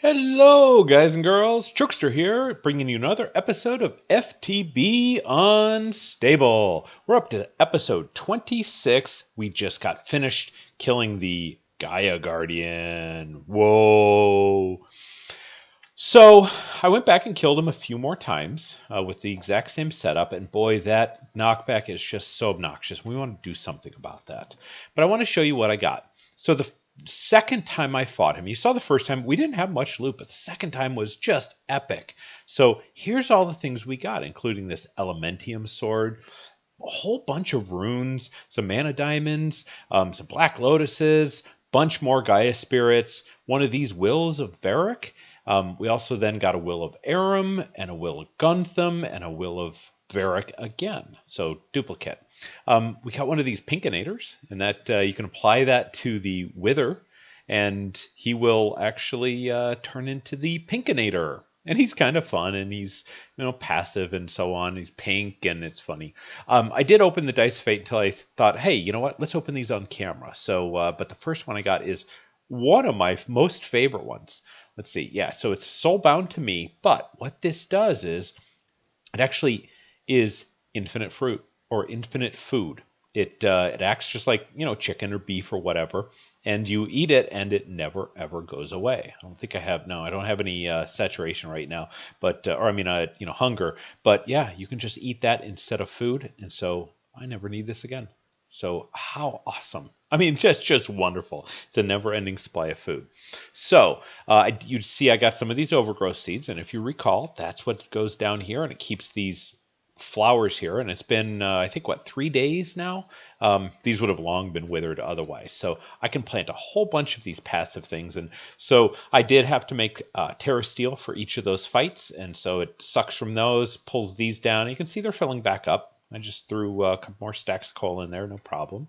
Hello, guys and girls. Trickster here, bringing you another episode of FTB Unstable. We're up to episode 26. We just got finished killing the Gaia Guardian. Whoa. So I went back and killed him a few more times with the exact same setup, and boy, that knockback is just so obnoxious. We want to do something about that. But I want to show you what I got. So the second time I fought him, you saw the first time we didn't have much loot, but the second time was just epic. So here's all the things we got, including this Elementium sword, a whole bunch of runes, some mana diamonds, some black lotuses, bunch more Gaia spirits, one of these wills of Varric. We also then got a will of Aram and a will of Guntham and a will of Varric again, so duplicate. We got one of these Pinkinators, and that you can apply that to the Wither, and he will actually turn into the Pinkinator. And he's kind of fun, and he's passive and so on. He's pink, and it's funny. I did open the Dice of Fate until I thought, hey, you know what? Let's open these on camera. So, but the first one I got is one of my most favorite ones. Let's see. Yeah, so it's soulbound to me, but what this does is it actually is infinite fruit or infinite food. It acts just like chicken or beef or whatever, and you eat it and it never ever goes away. I don't think I have I don't have any saturation right now, but or I mean hunger. But yeah, you can just eat that instead of food, and so I never need this again. So how awesome! I mean, just wonderful. It's a never-ending supply of food. So you see, I got some of these overgrowth seeds, and if you recall, that's what goes down here, and it keeps these flowers here, and it's been I think 3 days now. These would have long been withered otherwise, so I can plant a whole bunch of these passive things. And so I did have to make TerraSteel for each of those fights, and so it sucks from those, pulls these down. You can see they're filling back up. I just threw a couple more stacks of coal in there, no problem.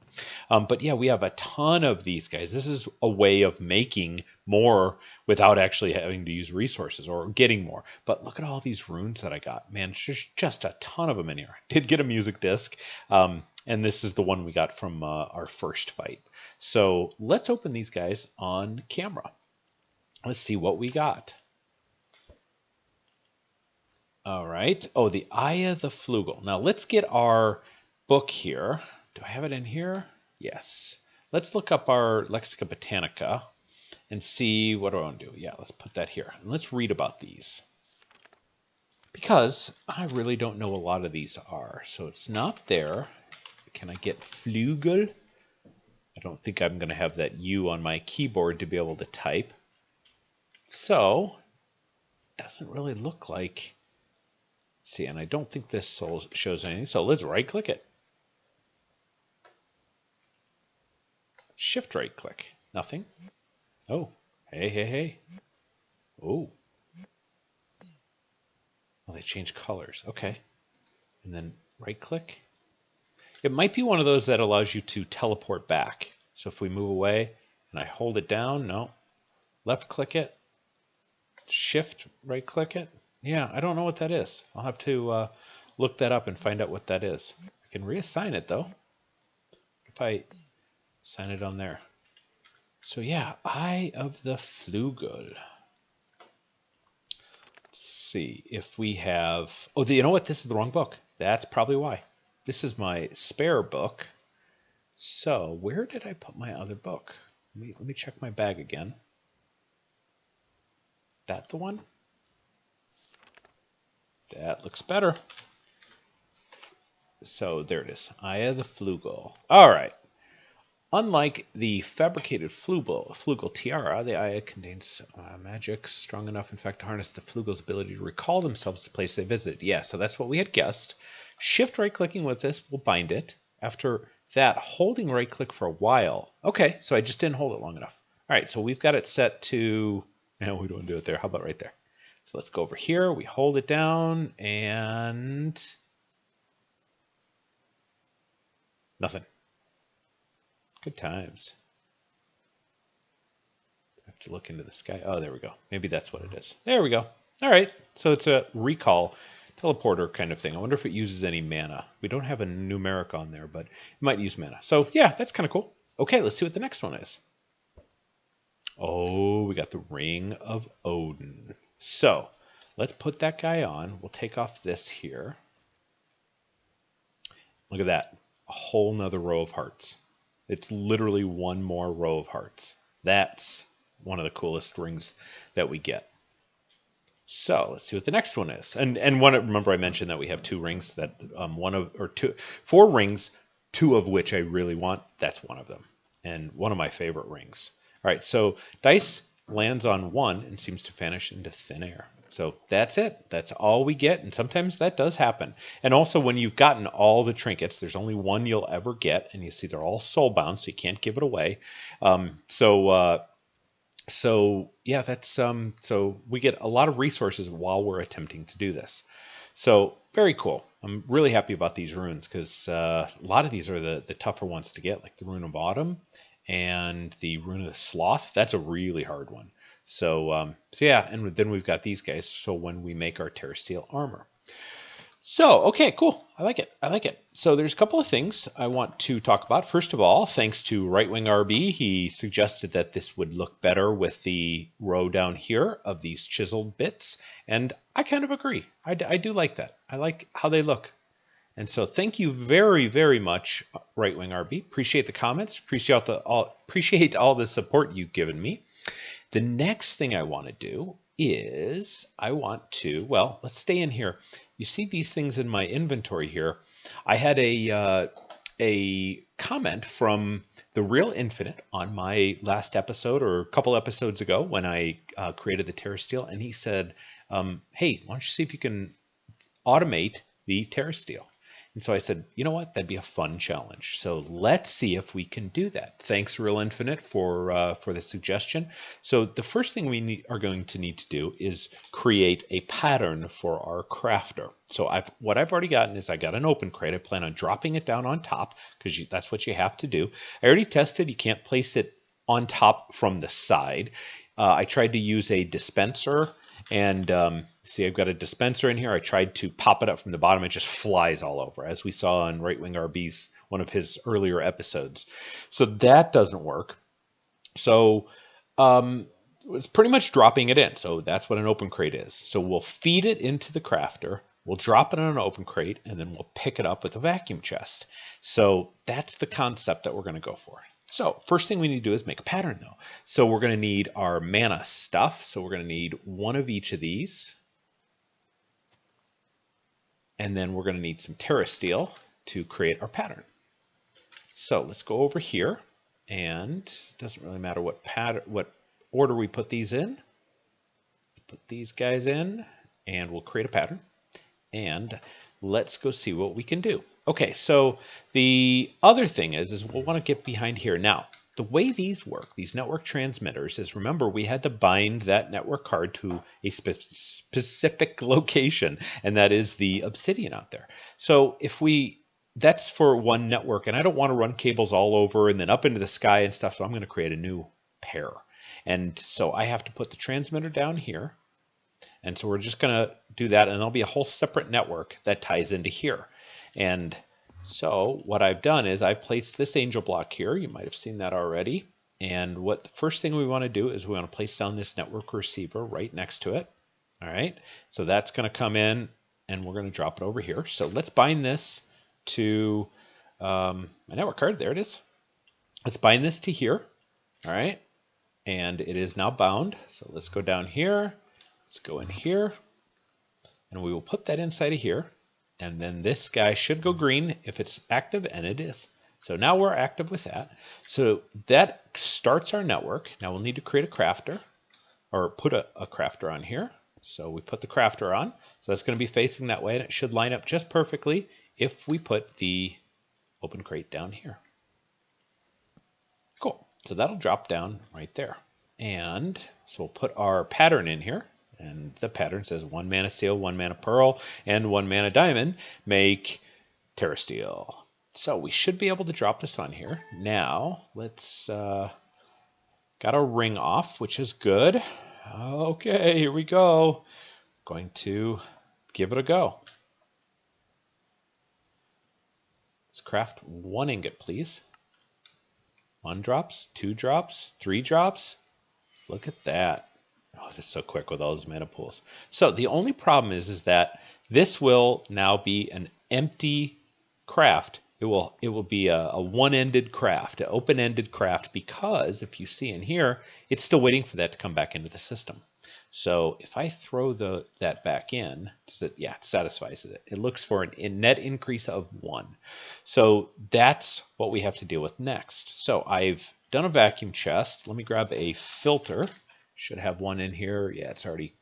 But yeah, we have a ton of these guys. This is a way of making more without actually having to use resources or getting more. But look at all these runes that I got. Man, there's just a ton of them in here. I did get a music disc, and this is the one we got from our first fight. So let's open these guys on camera. Let's see what we got. All right. Oh, the Eye of the Flugel. Now let's get our book here. Do I have it in here? Yes. Let's look up our Lexica Botanica and see what do I want to do. Yeah, let's put that here. And let's read about these. Because I really don't know a lot of these are. So it's not there. Can I get Flugel? I don't think I'm going to have that U on my keyboard to be able to type. So, it doesn't really look like... See, and I don't think this shows anything, so let's right-click it. Shift right-click. Nothing. Oh, hey. Oh. Well, they changed colors. Okay. And then right-click. It might be one of those that allows you to teleport back. So if we move away and I hold it down, no. Left-click it. Shift right-click it. Yeah, I don't know what that is. I'll have to look that up and find out what that is. I can reassign it, though. If I assign it on there. So, yeah, Eye of the Flugel. Let's see if we have... Oh, you know what? This is the wrong book. That's probably why. This is my spare book. So, where did I put my other book? Let me check my bag again. That the one? That looks better. So there it is. Eye of the Flugel. All right. Unlike the fabricated Flugel tiara, the Eye contains magic strong enough, in fact, to harness the Flugel's ability to recall themselves to the place they visited. Yeah, so that's what we had guessed. Shift right-clicking with this will bind it. After that, holding right-click for a while. Okay, so I just didn't hold it long enough. All right, so we've got it set to... No, we don't do it there. How about right there? So let's go over here. We hold it down and nothing. Good times. I have to look into the sky. Oh, there we go. Maybe that's what it is. There we go. All right. So it's a recall teleporter kind of thing. I wonder if it uses any mana. We don't have a numeric on there, but it might use mana. So yeah, that's kind of cool. Okay, let's see what the next one is. Oh, we we got the Ring of Odin. So let's put that guy on. We'll take off this here. Look at that. A whole nother row of hearts. It's literally one more row of hearts. That's one of the coolest rings that we get. So let's see what the next one is. And one, remember I mentioned that we have 2 rings that 4 rings, 2 of which I really want. That's one of them, and one of my favorite rings. All right, so dice lands on 1 and seems to vanish into thin air. So that's it. That's all we get, and sometimes that does happen. And also, when you've gotten all the trinkets, there's only one you'll ever get, and you see they're all soulbound, so you can't give it away. So yeah, that's so we get a lot of resources while we're attempting to do this. So very cool. I'm really happy about these runes because a lot of these are the tougher ones to get, like the Rune of Autumn and the Rune of the Sloth. That's a really hard one. So yeah, and then we've got these guys. So when we make our TerraSteel armor. So, okay, cool. I like it. I like it. So there's a couple of things I want to talk about. First of all, thanks to Right Wing RB, he suggested that this would look better with the row down here of these chiseled bits. And I kind of agree. I do like that. I like how they look. And so thank you very, very much, Right Wing RB. Appreciate the comments. Appreciate all the support you've given me. The next thing I want to do is I want to, well, let's stay in here. You see these things in my inventory here. I had a comment from the Real Infinite on my last episode or a couple episodes ago when I created the TerraSteel, and he said, hey, why don't you see if you can automate the TerraSteel? And so I said, you know what, that'd be a fun challenge. So let's see if we can do that. Thanks, Real Infinite, for the suggestion. So the first thing we are going to need to do is create a pattern for our crafter. So what I've already gotten is I got an open crate. I plan on dropping it down on top because that's what you have to do. I already tested. You can't place it on top from the side. I tried to use a dispenser, and see, I've got a dispenser in here. I tried to pop it up from the bottom. It just flies all over, as we saw on Right Wing RB's one of his earlier episodes. So that doesn't work. So it's pretty much dropping it in. So that's what an open crate is. So we'll feed it into the crafter. We'll drop it in an open crate, and then we'll pick it up with a vacuum chest. So that's the concept that we're going to go for. So first thing we need to do is make a pattern, though. So we're going to need our mana stuff. So we're going to need one of each of these. And then we're going to need some TerraSteel to create our pattern. So let's go over here, and it doesn't really matter what order we put these in. Let's put these guys in, and we'll create a pattern. And let's go see what we can do. Okay, so the other thing is we'll want to get behind here. Now, the way these work, these network transmitters, is remember we had to bind that network card to a specific location, and that is the obsidian out there. So that's for one network, and I don't want to run cables all over and then up into the sky and stuff, so I'm going to create a new pair. And so I have to put the transmitter down here. And so we're just going to do that, and there'll be a whole separate network that ties into here. And so what I've done is I've placed this angel block here. You might have seen that already. And what the first thing we want to do is we want to place down this network receiver right next to it. All right, so that's going to come in, and we're going to drop it over here. So let's bind this to my network card. There it is. Let's bind this to here. All right, and it is now bound. So let's go down here. Let's go in here, and we will put that inside of here, and then this guy should go green if it's active, and it is. So now we're active with that. So that starts our network. Now we'll need to create a crafter, or put a crafter on here. So we put the crafter on. So that's going to be facing that way, and it should line up just perfectly if we put the open crate down here. Cool. So that'll drop down right there. And so we'll put our pattern in here. And the pattern says 1 mana steel, 1 mana pearl, and 1 mana diamond make TerraSteel. So we should be able to drop this on here. Now let's got our ring off, which is good. Okay, here we go. Going to give it a go. Let's craft 1 ingot, please. 1 drops, 2 drops, 3 drops. Look at that. Oh, this is so quick with all those mana pools. So the only problem is that this will now be an empty craft. It will be a one-ended craft, an open-ended craft, because if you see in here, it's still waiting for that to come back into the system. So if I throw that back in, does it? Yeah, it satisfies it. It looks for a net increase of 1. So that's what we have to deal with next. So I've done a vacuum chest. Let me grab a filter. Should have one in here. Yeah, it's already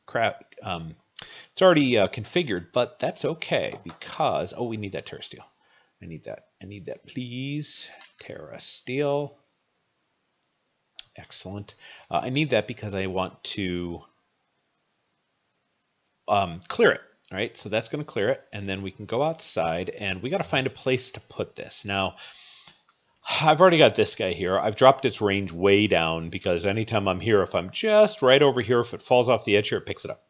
configured, but that's okay because we need that TerraSteel. I need that. I need that, please. TerraSteel. Excellent. I need that because I want to clear it. All right, so that's going to clear it, and then we can go outside, and we got to find a place to put this. Now, I've already got this guy here. I've dropped its range way down because anytime I'm here, if I'm just right over here, if it falls off the edge here, it picks it up.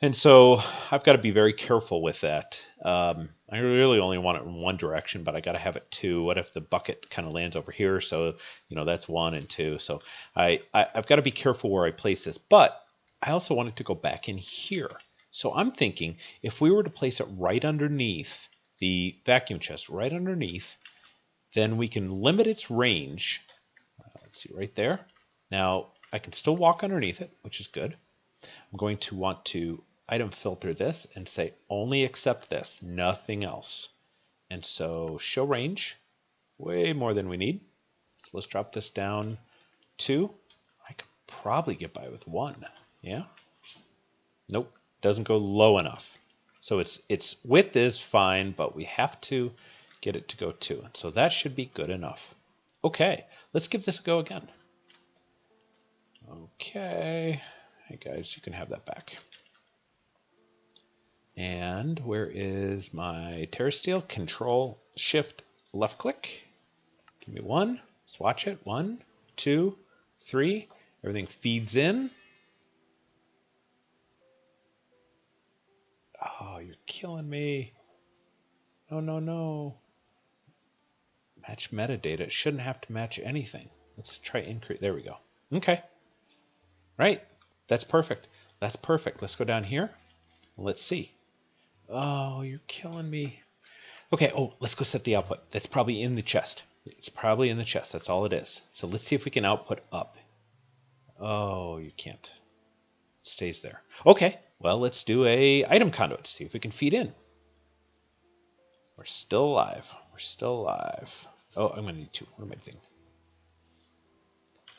And so I've got to be very careful with that. I really only want it in one direction, but I got to have it two. What if the bucket kind of lands over here? So, that's 1 and 2. So I've got to be careful where I place this. But I also want it to go back in here. So I'm thinking if we were to place it right underneath the vacuum chest, right underneath, then we can limit its range. Let's see, right there. Now, I can still walk underneath it, which is good. I'm going to want to item filter this and say only accept this, nothing else. And so show range, way more than we need. So let's drop this down 2. I could probably get by with 1. Yeah? Nope, doesn't go low enough. So its width is fine, but we have to get it to go 2. So that should be good enough. Okay, let's give this a go again. Okay. Hey guys, you can have that back. And where is my TerraSteel? Control Shift left click. Give me 1. Swatch it. 1, 2, 3. Everything feeds in. Oh, you're killing me. No, no, no. Match metadata. It shouldn't have to match anything. Let's try increase. There we go. Okay. Right. That's perfect. That's perfect. Let's go down here. Let's see. Oh, you're killing me. Okay. Oh, let's go set the output. That's probably in the chest. It's probably in the chest. That's all it is. So let's see if we can output up. Oh, you can't. It stays there. Okay. Well, let's do a item conduit to see if we can feed in. We're still alive. We're still alive. Oh, I'm going to need 2. What am I thinking?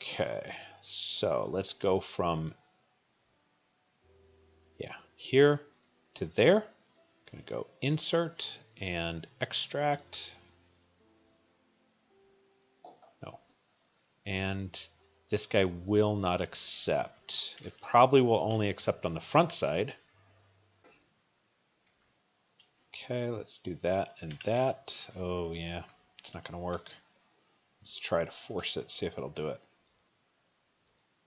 Okay. So let's go from here to there. I'm going to go insert and extract. No. And this guy will not accept. It probably will only accept on the front side. Okay, let's do that and that. Oh yeah, it's not going to work. Let's try to force it, see if it'll do it.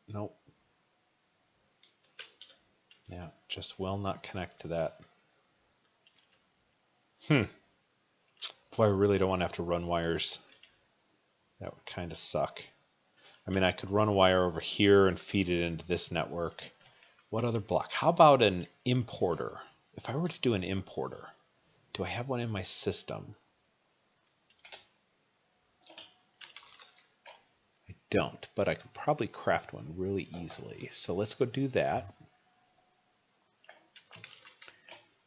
Nope. Yeah, just will not connect to that. Boy, I really don't want to have to run wires. That would kind of suck. I mean, I could run a wire over here and feed it into this network. What other block? How about an importer? If I were to do an importer, do I have one in my system? I don't, but I could probably craft one really easily. So let's go do that.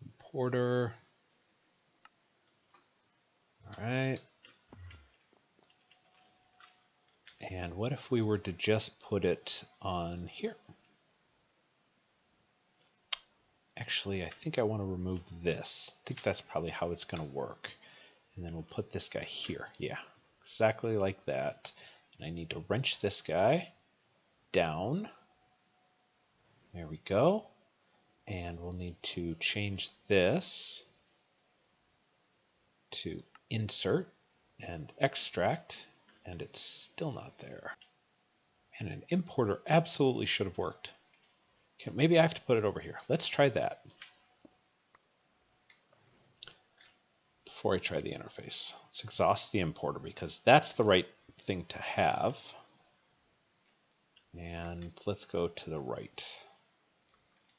Importer. All right. And what if we were to just put it on here? Actually, I think I want to remove this. I think that's probably how it's going to work. And then we'll put this guy here. Yeah, exactly like that. And I need to wrench this guy down. There we go. And we'll need to change this to insert and extract. And it's still not there. And an importer absolutely should have worked. Okay, maybe I have to put it over here. Let's try that before I try the interface. Let's exhaust the importer because that's the right thing to have. And let's go to the right.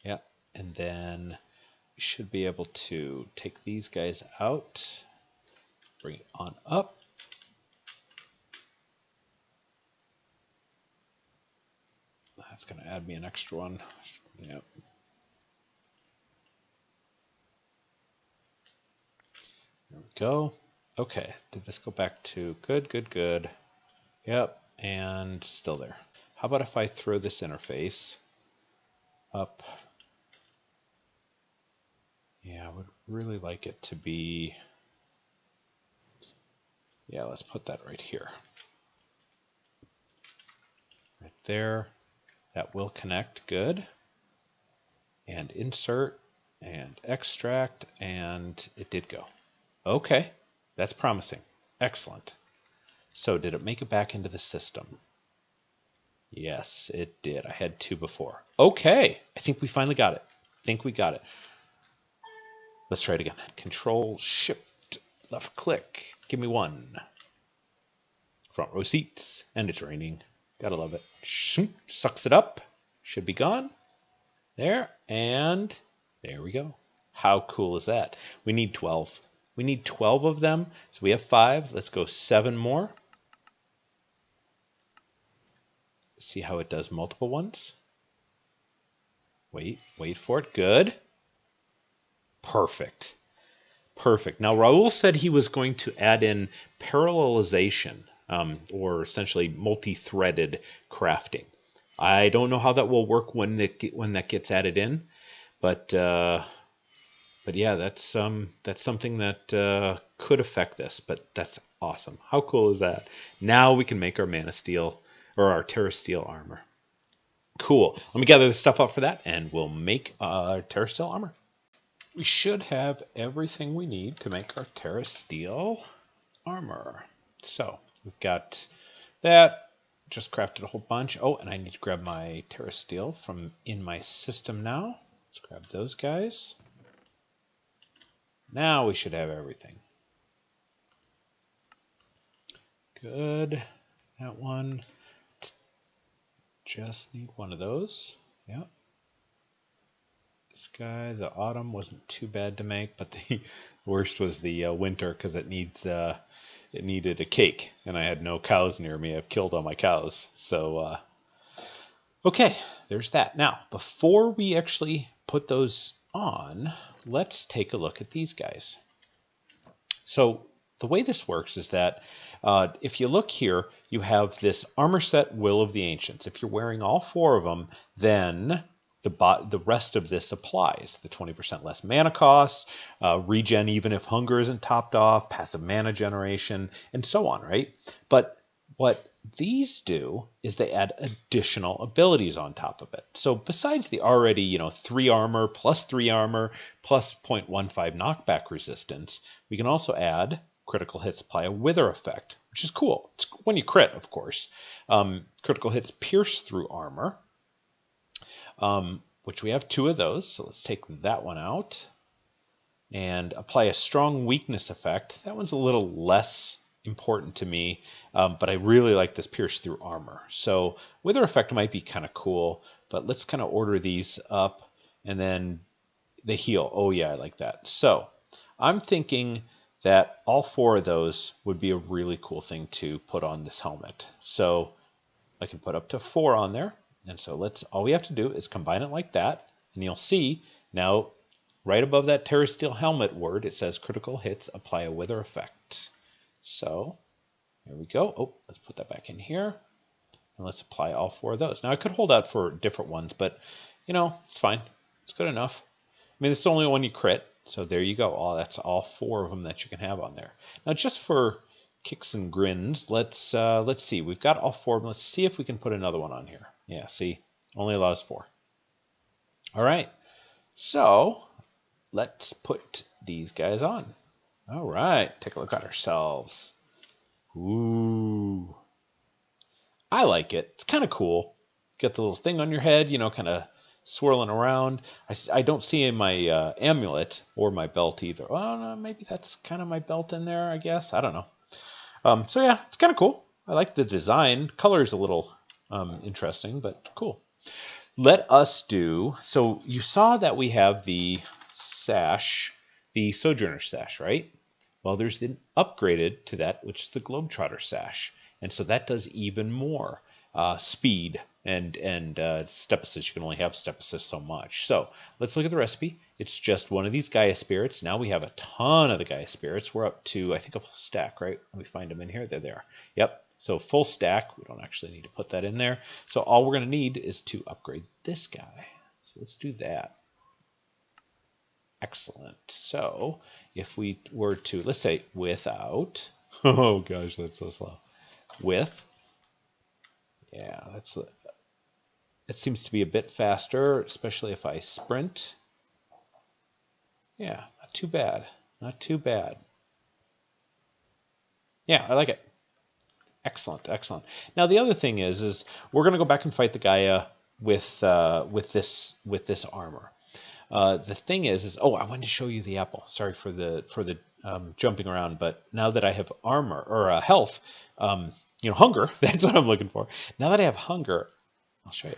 Yeah, and then we should be able to take these guys out, bring it on up. That's going to add me an extra one. Yep. There we go. Okay, did this go back to good, good, good? Yep, and still there. How about if I throw this interface up? Yeah, I would really like it to be, yeah, let's put that right here. Right there. That will connect, good. And insert and extract, and it did go. Okay, that's promising. Excellent. So did it make it back into the system? Yes, it did. I had 2 before. Okay, I think we finally got it. Let's try it again. Control, Shift, left click. Give me 1. Front row seats, and it's raining. Gotta love it. Sucks it up. Should be gone. There, and there we go. How cool is that? We need 12. We need 12 of them. So we have 5. Let's go 7 more. See how it does multiple ones. Wait for it. Good. Perfect. Perfect. Now, Raul said he was going to add in parallelization, or essentially multi-threaded crafting. I don't know how that will work when that gets added in, but yeah, that's something that could affect this. But that's awesome. How cool is that? Now we can make our Mana Steel or our TerraSteel armor. Cool. Let me gather the stuff up for that, and we'll make our TerraSteel armor. We should have everything we need to make our TerraSteel armor. So we've got that. Just crafted a whole bunch. Oh, and I need to grab my TerraSteel from in my system now. Let's grab those guys. Now we should have everything. Good. That one. Just need one of those. Yep. This guy, the autumn, wasn't too bad to make, but the worst was the winter because it needed a cake, and I had no cows near me. I've killed all my cows. So, okay, there's that. Now, before we actually put those on, let's take a look at these guys. So the way this works is that if you look here, you have this armor set Will of the Ancients. If you're wearing all 4 of them, then the rest of this applies. The 20% less mana cost, regen even if hunger isn't topped off, passive mana generation, and so on, right? But what these do is they add additional abilities on top of it. So besides the already, 3 armor plus 3 armor plus 0.15 knockback resistance, we can also add critical hits apply a wither effect, which is cool. It's when you crit, of course. Critical hits pierce through armor, which we have 2 of those. So let's take that one out and apply a strong weakness effect. That one's a little less important to me, but I really like this pierce through armor. So wither effect might be kind of cool, but let's kind of order these up, and then they heal. Oh yeah, I like that. So I'm thinking that all 4 of those would be a really cool thing to put on this helmet. So I can put up to 4 on there. And so all we have to do is combine it like that, and you'll see now right above that TerraSteel helmet word, it says critical hits apply a wither effect. So there we go. Oh, let's put that back in here, and let's apply all 4 of those. Now I could hold out for different ones, but it's fine. It's good enough. I mean, it's the only one you crit, so there you go. Oh, that's all 4 of them that you can have on there. Now, just for kicks and grins, let's see. We've got all 4 of them. Let's see if we can put another one on here. Yeah, see, only allows 4. All right, so let's put these guys on. All right, take a look at ourselves. Ooh, I like it. It's kind of cool. Get the little thing on your head, kind of swirling around. I don't see in my amulet or my belt either. Well, no, maybe that's kind of my belt in there, I guess. I don't know. So yeah, it's kind of cool. I like the design. Color is a little interesting, but cool. Let us do, so you saw that we have the sash, the Sojourner Sash, right? Well, there's an upgraded to that, which is the GlobeTrotter Sash. And so that does even more speed and step assist. You can only have step assist so much. So let's look at the recipe. It's just one of these Gaia Spirits. Now we have a ton of the Gaia Spirits. We're up to, I think, a full stack, right? Let me find them in here. They're there. Yep. So full stack. We don't actually need to put that in there. So all we're going to need is to upgrade this guy. So let's do that. Excellent. So if we were to, let's say without, oh gosh, that's so slow. With, yeah, it seems to be a bit faster, especially if I sprint. Yeah, not too bad. Not too bad. Yeah, I like it. Excellent, excellent. Now the other thing is we're going to go back and fight the Gaia with this armor. The thing is oh, I wanted to show you the apple. Sorry for the jumping around, but now that I have armor or health, hunger. That's what I'm looking for. Now that I have hunger, I'll show you.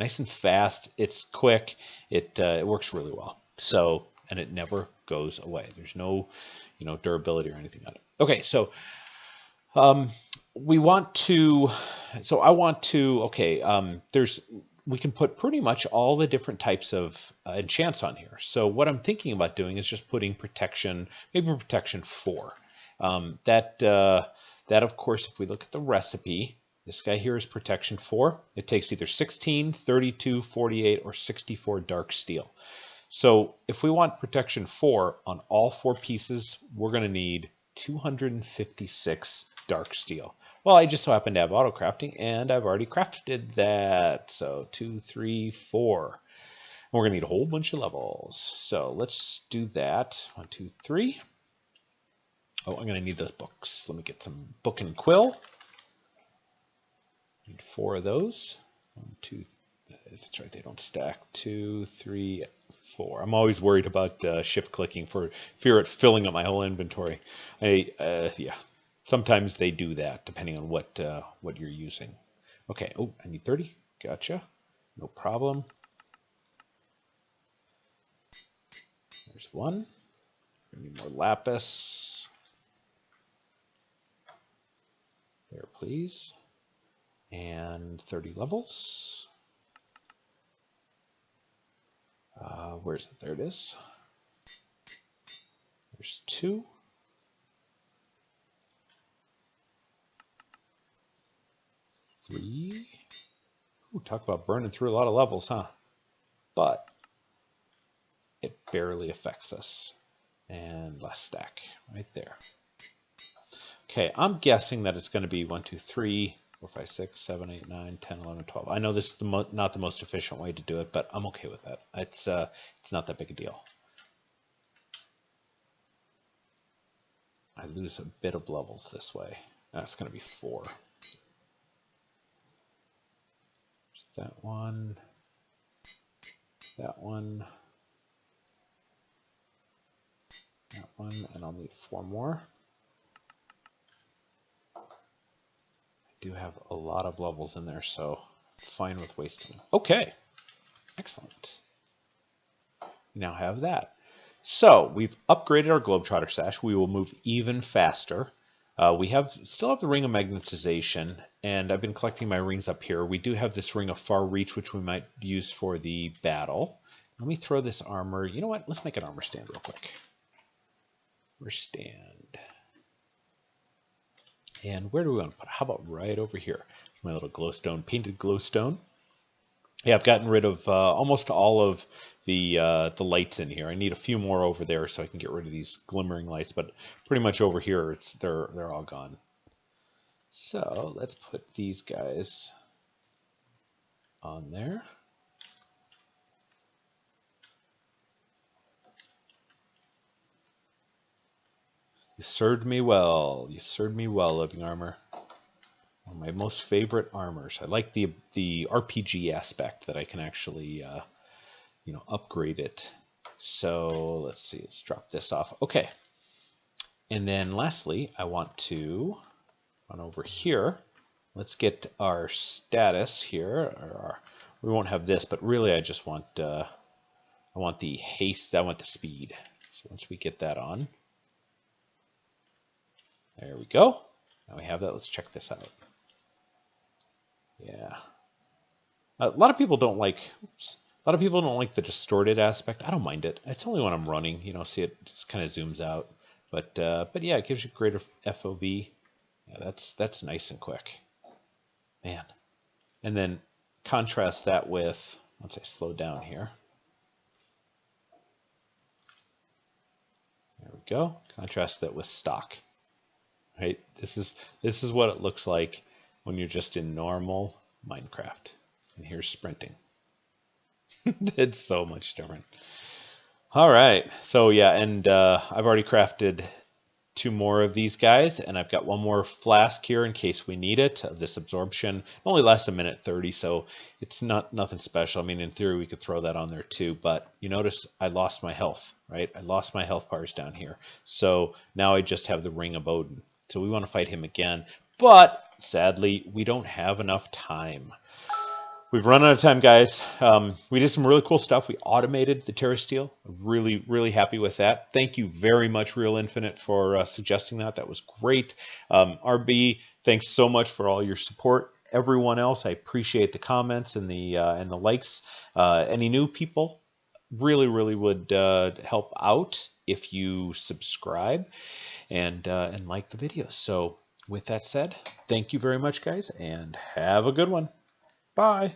Nice and fast. It's quick. It works really well. So, and it never goes away. There's no, durability or anything on it. Okay, so we want to. So I want to. Okay, we can put pretty much all the different types of enchants on here. So what I'm thinking about doing is just putting protection, maybe protection 4. That of course, if we look at the recipe, this guy here is protection 4. It takes either 16, 32, 48, or 64 dark steel. So if we want protection 4 on all 4 pieces, we're going to need 256 dark steel. Well, I just so happen to have auto crafting, and I've already crafted that. So 2, 3, 4. We're going to need a whole bunch of levels. So let's do that. 1, 2, 3. Oh, I'm going to need those books. Let me get some book and quill. Need 4 of those. 1, 2. That's right, they don't stack. 2, 3, 4. I'm always worried about shift clicking for fear of filling up my whole inventory. Yeah. Sometimes they do that, depending on what you're using. Okay. Oh, I need 30. Gotcha. No problem. There's 1. I need more lapis. There, please. And 30 levels. Where's the? There it is. There's 2. Three. Ooh, talk about burning through a lot of levels, huh? But it barely affects us. And last stack right there. Okay, I'm guessing that it's going to be 1, 2, 3, 4, 5, 6, 7, 8, 9, 10, 11, 12. I know this is not the most efficient way to do it, but I'm okay with that. It's not that big a deal. I lose a bit of levels this way. That's going to be 4. That one, that one, that one, and I'll need 4 more. I do have a lot of levels in there, so I'm fine with wasting them. Okay, excellent. We now have that. So we've upgraded our GlobeTrotter Sash. We will move even faster. We still have the ring of magnetization, and I've been collecting my rings up here. We do have this ring of far reach, which we might use for the battle. Let me throw this armor. You know what? Let's make an armor stand real quick. Armor stand. And where do we want to put it? How about right over here? My little glowstone, painted glowstone. Yeah, I've gotten rid of almost all of the lights in here. I need a few more over there so I can get rid of these glimmering lights, but pretty much over here they're all gone. So let's put these guys on there. You served me well. You served me well, Living Armor. One of my most favorite armors. I like the RPG aspect that I can actually upgrade it. So let's see, let's drop this off. Okay. And then lastly, I want to run over here let's get our status here. We won't have this, but really I just want I want the haste, I want the speed. So once we get that on, there we go. Now we have that. Let's check this out. Yeah. A lot of people don't like, oops, a lot of people don't like the distorted aspect. I don't mind it. It's only when I'm running, you know, see it just kind of zooms out. But yeah, it gives you greater FOV. Yeah, that's nice and quick. Man. And then contrast that with, once I slow down here. There we go. Contrast that with stock. Right? This is what it looks like when you're just in normal Minecraft. And here's sprinting. It's so much different. All right. So yeah, and I've already crafted 2 more of these guys, and I've got 1 more flask here in case we need it of this absorption. It only lasts 1:30, so it's nothing special. I mean, in theory, we could throw that on there too, but you notice I lost my health, right? I lost my health bars down here. So now I just have the Ring of Odin. So we want to fight him again, but sadly, we don't have enough time. We've run out of time, guys. We did some really cool stuff. We automated the TerraSteel. Really, really happy with that. Thank you very much, Real Infinite, for suggesting that. That was great. RB, thanks so much for all your support. Everyone else, I appreciate the comments and the likes. Any new people, really, really would help out if you subscribe and like the videos. So with that said, thank you very much, guys, and have a good one. Bye.